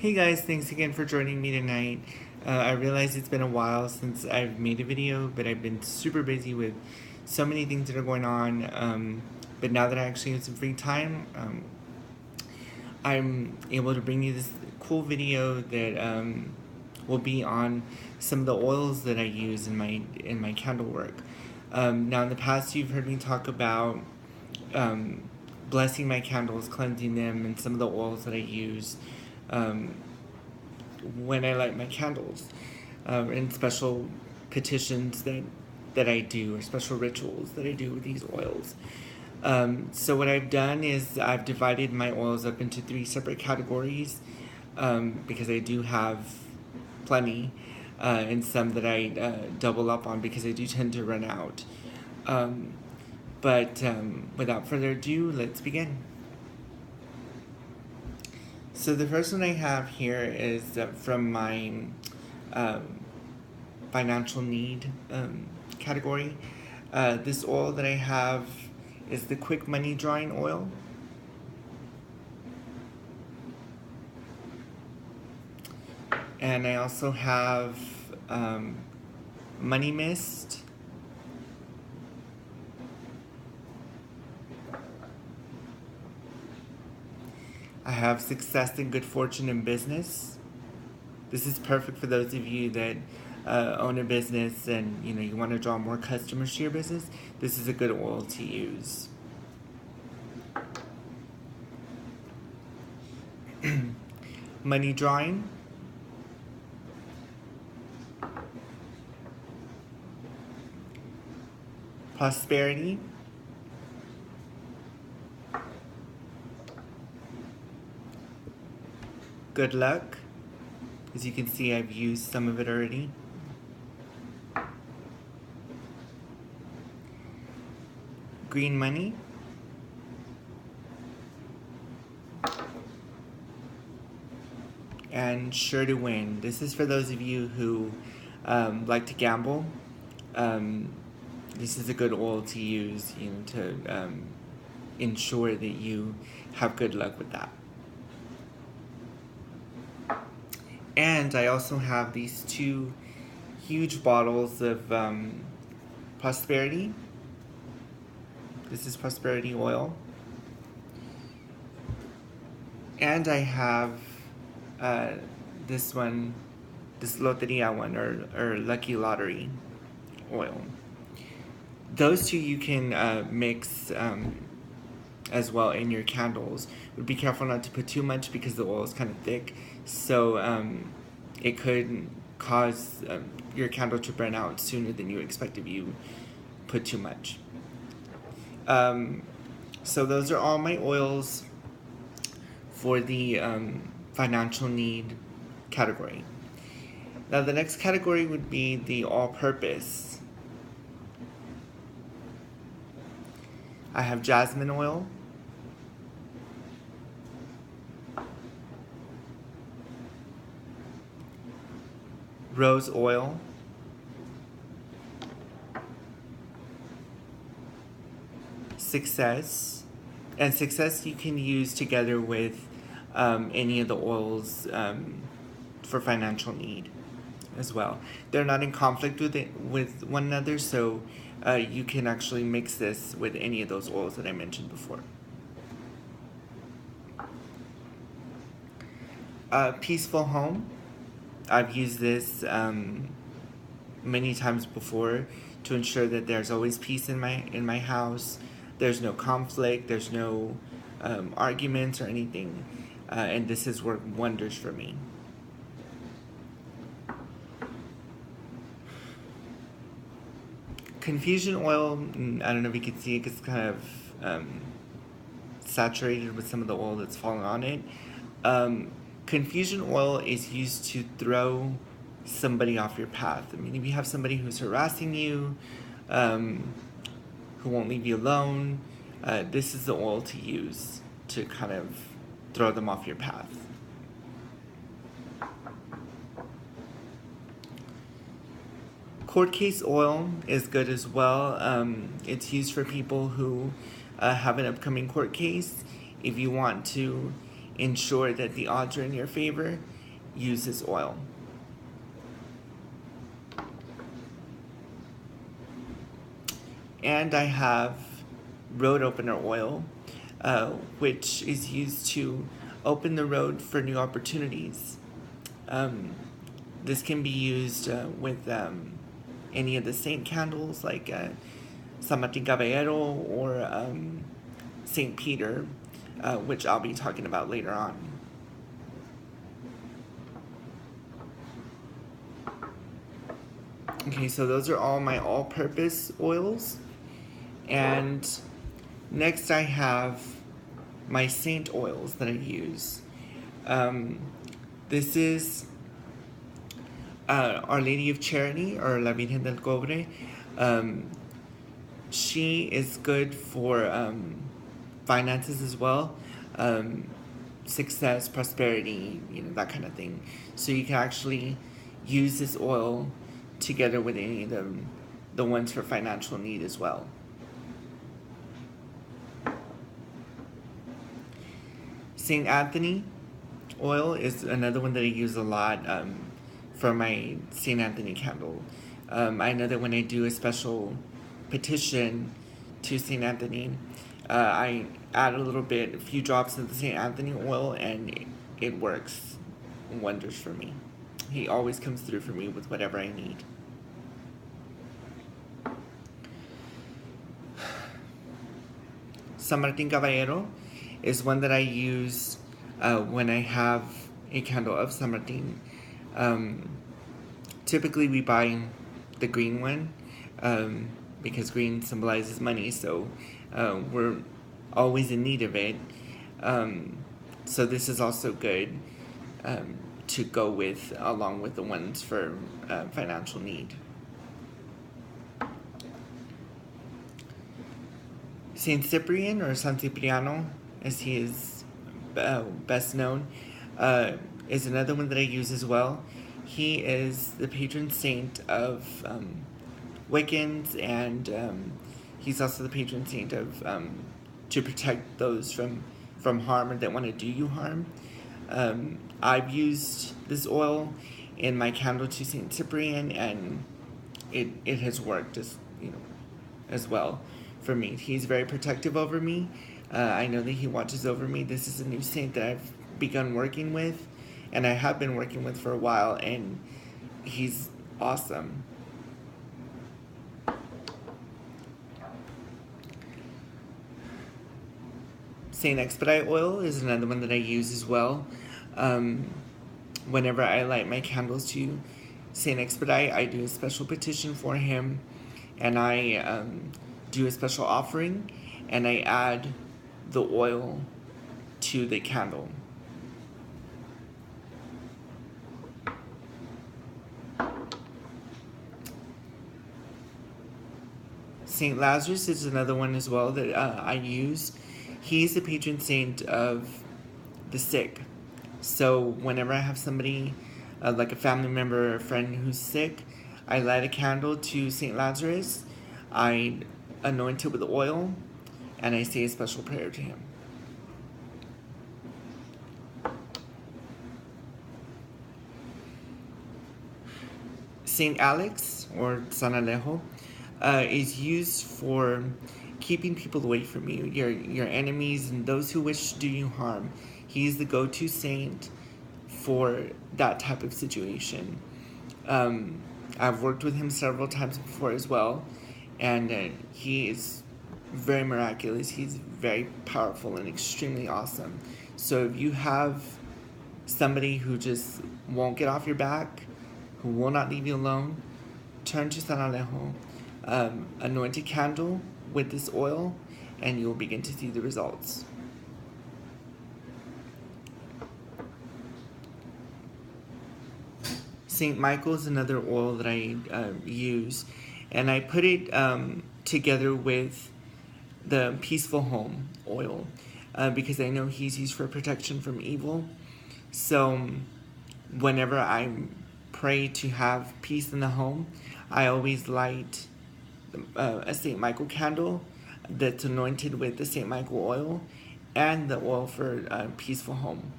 Hey guys, thanks again for joining me tonight. I realize it's been a while since I've made a video, but I've been super busy with so many things that are going on. But now that I actually have some free time, I'm able to bring you this cool video that will be on some of the oils that I use in my candle work. Now in the past, you've heard me talk about blessing my candles, cleansing them, and some of the oils that I use um, when I light my candles, and special petitions that I do, or special rituals that I do with these oils. So what I've done is I've divided my oils up into 3 separate categories, because I do have plenty, and some that I double up on because I do tend to run out. But without further ado, let's begin. So the first one I have here is from my financial need category. This oil that I have is the Quick Money Drawing Oil. And I also have Money Mist. I have Success and Good Fortune in Business. This is perfect for those of you that own a business and you want to draw more customers to your business. This is a good oil to use. Money Drawing. Prosperity. Good Luck. As you can see, I've used some of it already. Green Money. And Sure to Win. This is for those of you who like to gamble. This is a good oil to use, to ensure that you have good luck with that. And I also have these 2 huge bottles of Prosperity. This is Prosperity oil. And I have this one, this Loteria one, or Lucky Lottery oil. Those 2 you can mix as well in your candles. But be careful not to put too much because the oil is kind of thick. So it could cause your candle to burn out sooner than you expect if you put too much. So those are all my oils for the financial need category. Now the next category would be the all-purpose. I have jasmine oil, rose oil, Success, and Success you can use together with any of the oils for financial need as well. They're not in conflict with one another, so you can actually mix this with any of those oils that I mentioned before. Peaceful Home. I've used this many times before to ensure that there's always peace in my house. There's no conflict. There's no arguments or anything, and this has worked wonders for me. Confusion oil. I don't know if you can see it because it's kind of saturated with some of the oil that's fallen on it. Confusion oil is used to throw somebody off your path. I mean, if you have somebody who's harassing you, who won't leave you alone, this is the oil to use to kind of throw them off your path. Court case oil is good as well. It's used for people who have an upcoming court case. If you want to ensure that the odds are in your favor, use this oil. And I have road opener oil, which is used to open the road for new opportunities. This can be used with any of the saint candles, like San Martin Caballero or Saint Peter, which I'll be talking about later on. Okay, so those are all my all-purpose oils. And next I have my saint oils that I use. This is Our Lady of Charity, or La Virgen del Cobre. She is good for finances as well, success, prosperity, that kind of thing. So you can actually use this oil together with any of the ones for financial need as well. St. Anthony oil is another one that I use a lot for my St. Anthony candle. I know that when I do a special petition to St. Anthony, I add a few drops of the St. Anthony oil, and it works wonders for me. He always comes through for me with whatever I need. San Martin Caballero is one that I use when I have a candle of San Martin. Typically we buy the green one because green symbolizes money, so we're always in need of it. So this is also good to go with along with the ones for financial need. Saint Cyprian, or San Cipriano, as he is best known, is another one that I use as well. He is the patron saint of Wiccans, and he's also the patron saint of to protect those from harm or that want to do you harm. I've used this oil in my candle to Saint Cyprian, and it has worked as well for me. He's very protective over me. I know that he watches over me. This is a new saint that I've begun working with, and I have been working with for a while, and he's awesome. Saint Expedite oil is another one that I use as well. Whenever I light my candles to Saint Expedite, I do a special petition for him, and I do a special offering, and I add the oil to the candle. Saint Lazarus is another one as well that I use. He's the patron saint of the sick. So whenever I have somebody, like a family member or a friend who's sick, I light a candle to Saint Lazarus, I anoint it with oil, and I say a special prayer to him. Saint Alex, or San Alejo, is used for keeping people away from you, your enemies and those who wish to do you harm. He's the go-to saint for that type of situation. I've worked with him several times before as well, and he is very miraculous. He's very powerful and extremely awesome. So if you have somebody who just won't get off your back, who will not leave you alone, turn to San Alejo, anoint a candle with this oil, and you'll begin to see the results. St. Michael is another oil that I use, and I put it together with the Peaceful Home oil because I know he's used for protection from evil. So whenever I pray to have peace in the home, I always light a St. Michael candle that's anointed with the St. Michael oil, and the oil for a peaceful home.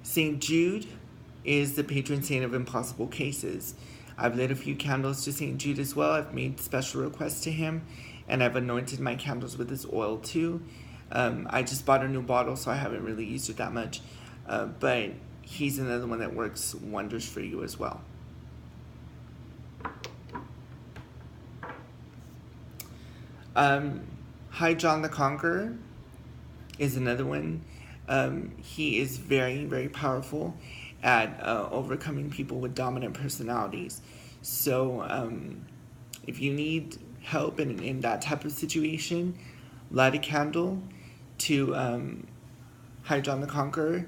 St. Jude is the patron saint of impossible cases. I've lit a few candles to St. Jude as well. I've made special requests to him, and I've anointed my candles with this oil too. I just bought a new bottle, so I haven't really used it that much, but he's another one that works wonders for you as well. High John the Conqueror is another one. He is very, very powerful at overcoming people with dominant personalities. So if you need help in that type of situation, light a candle to High John the Conqueror,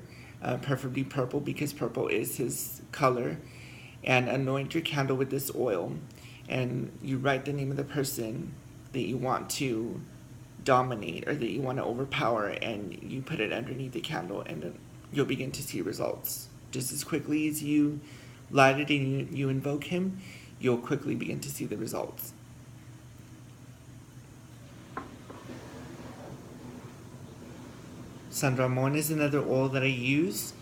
preferably purple because purple is his color, and anoint your candle with this oil. And you write the name of the person that you want to dominate or that you want to overpower, and you put it underneath the candle, and then you'll begin to see results. Just as quickly as you light it and you invoke him, you'll quickly begin to see the results. San Ramon is another oil that I use.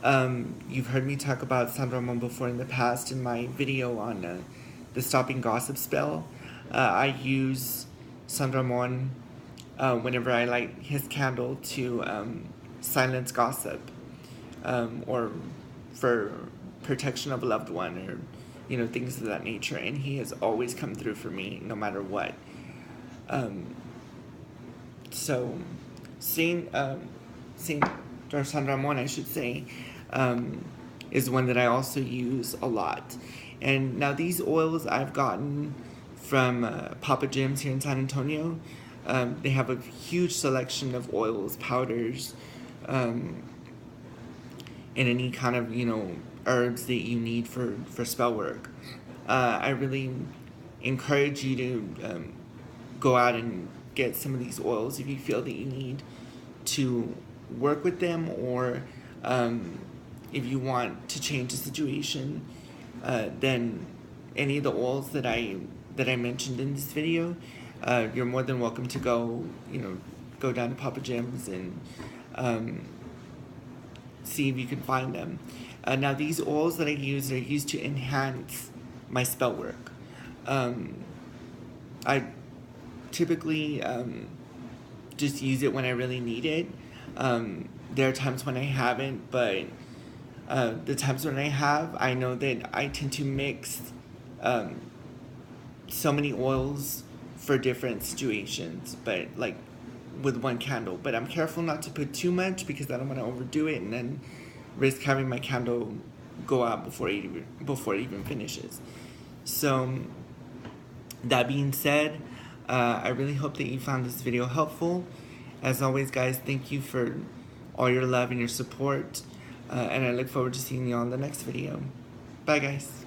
You've heard me talk about San Ramon before in the past in my video on the stopping gossip spell. I use San Ramon whenever I light his candle to silence gossip, or for protection of a loved one, or things of that nature. And he has always come through for me, no matter what. So San Ramon, I should say, is one that I also use a lot. And now these oils I've gotten from Papa Jim's here in San Antonio. They have a huge selection of oils, powders, and any kind of herbs that you need for spell work. I really encourage you to go out and get some of these oils if you feel that you need to work with them, or if you want to change the situation. Then any of the oils that I mentioned in this video, you're more than welcome to go down to Papa Jim's and see if you can find them. Now these oils that I use are used to enhance my spell work. I typically just use it when I really need it. There are times when I haven't, but the times when I have, I know that I tend to mix so many oils for different situations, but like with one candle. But I'm careful not to put too much because I don't want to overdo it and then risk having my candle go out before it even finishes. So that being said, I really hope that you found this video helpful. As always, guys, thank you for all your love and your support, and I look forward to seeing you on the next video. Bye, guys.